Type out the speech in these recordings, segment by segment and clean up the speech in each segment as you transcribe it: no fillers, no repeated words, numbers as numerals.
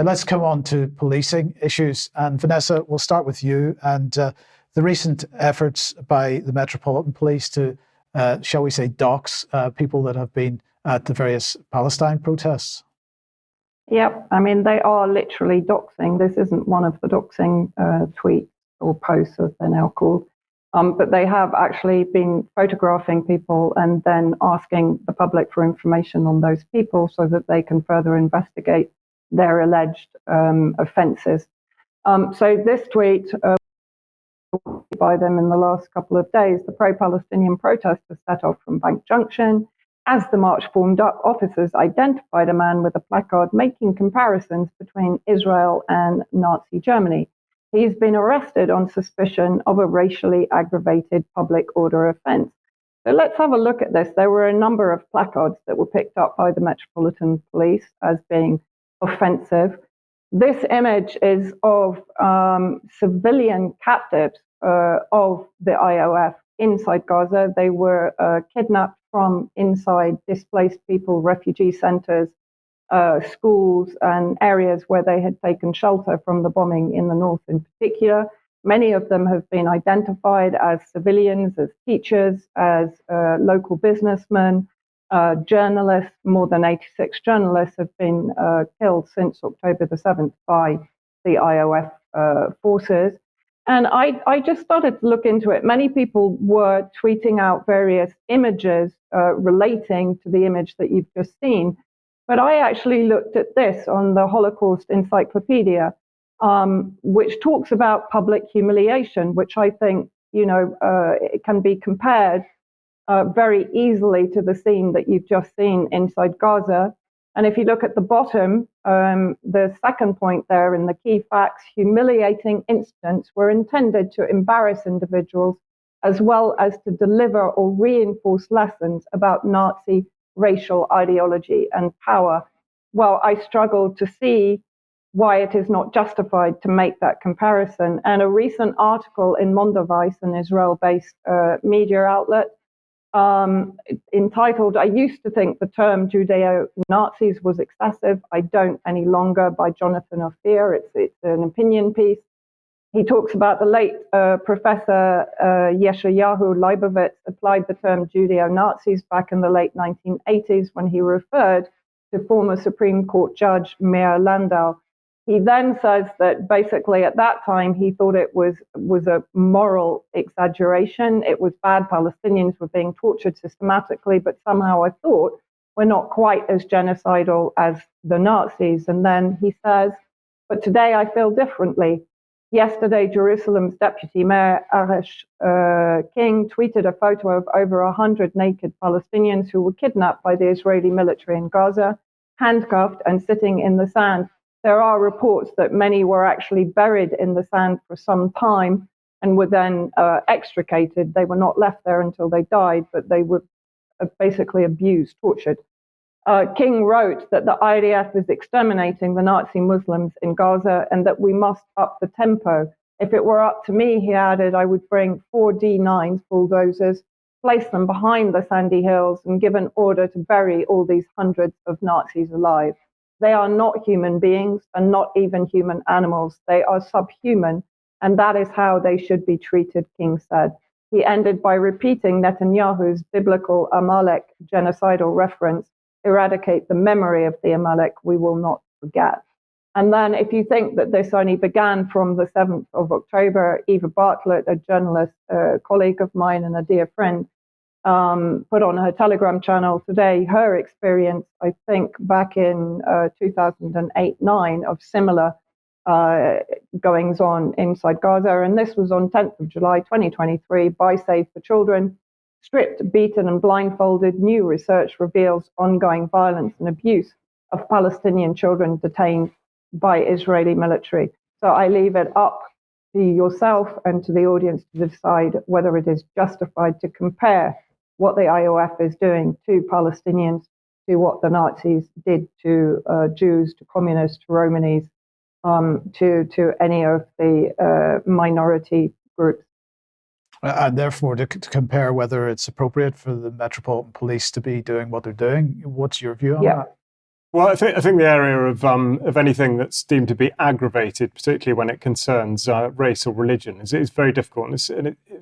Let's come on to policing issues. And Vanessa, we'll start with you and the recent efforts by the Metropolitan Police to, shall we say, dox people that have been at the various Palestine protests. Yep, I mean, they are literally doxing. This isn't one of the doxing tweets or posts, as they're now called. But they have actually been photographing people and then asking the public for information on those people so that they can further investigate their alleged offences. So this tweet by them in the last couple of days, the pro-Palestinian protesters set off from Bank Junction. As the march formed up, officers identified a man with a placard making comparisons between Israel and Nazi Germany. He's been arrested on suspicion of a racially aggravated public order offence. So let's have a look at this. There were a number of placards that were picked up by the Metropolitan Police as being offensive. This image is of civilian captives of the IOF inside Gaza. They were kidnapped from inside displaced people, refugee centres, schools and areas where they had taken shelter from the bombing in the north in particular. Many of them have been identified as civilians, as teachers, as local businessmen, journalists. More than 86 journalists have been killed since October the 7th by the IOF forces. And I just started to look into it. Many people were tweeting out various images relating to the image that you've just seen. But I actually looked at this on the Holocaust Encyclopedia, which talks about public humiliation, which I think, it can be compared very easily to the scene that you've just seen inside Gaza. And if you look at the bottom, the second point there in the key facts, humiliating incidents were intended to embarrass individuals as well as to deliver or reinforce lessons about Nazi racial ideology and power. Well, I struggle to see why it is not justified to make that comparison. And a recent article in Mondoweiss, an Israel-based media outlet, entitled, "I used to think the term Judeo-Nazis was excessive. I don't any longer," by Jonathan Ophir. It's an opinion piece. He talks about the late Professor Yeshayahu Leibovitz applied the term Judeo-Nazis back in the late 1980s when he referred to former Supreme Court Judge Meir Landau. He then says that basically at that time he thought it was a moral exaggeration. It was bad. Palestinians were being tortured systematically, but somehow I thought we're not quite as genocidal as the Nazis. And then he says, but today I feel differently. Yesterday, Jerusalem's Deputy Mayor Aresh King tweeted a photo of over 100 naked Palestinians who were kidnapped by the Israeli military in Gaza, handcuffed and sitting in the sand. There are reports that many were actually buried in the sand for some time and were then extricated. They were not left there until they died, but they were basically abused, tortured. King wrote that the IDF is exterminating the Nazi Muslims in Gaza and that we must up the tempo. If it were up to me, he added, I would bring 4 D9s, bulldozers, place them behind the sandy hills and give an order to bury all these hundreds of Nazis alive. They are not human beings and not even human animals. They are subhuman, and that is how they should be treated, King said. He ended by repeating Netanyahu's biblical Amalek genocidal reference, eradicate the memory of the Amalek, we will not forget. And then if you think that this only began from the 7th of October, Eva Bartlett, a journalist, a colleague of mine and a dear friend, put on her Telegram channel today her experience, I think, back in 2008-9 of similar goings on inside Gaza. And this was on 10th of July 2023 by Save the Children. Stripped, beaten and blindfolded, new research reveals ongoing violence and abuse of Palestinian children detained by Israeli military. So I leave it up to yourself and to the audience to decide whether it is justified to compare what the IOF is doing to Palestinians to what the Nazis did to Jews, to communists, to Romanis, to any of the minority groups. And therefore, to compare whether it's appropriate for the Metropolitan Police to be doing what they're doing. What's your view on that? Well, I think the area of anything that's deemed to be aggravated, particularly when it concerns race or religion, is very difficult.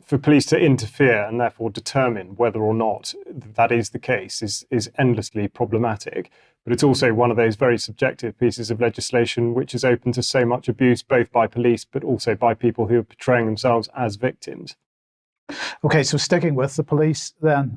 For police to interfere and therefore determine whether or not that is the case is endlessly problematic. But it's also one of those very subjective pieces of legislation which is open to so much abuse, both by police but also by people who are portraying themselves as victims. Okay, so sticking with the police then,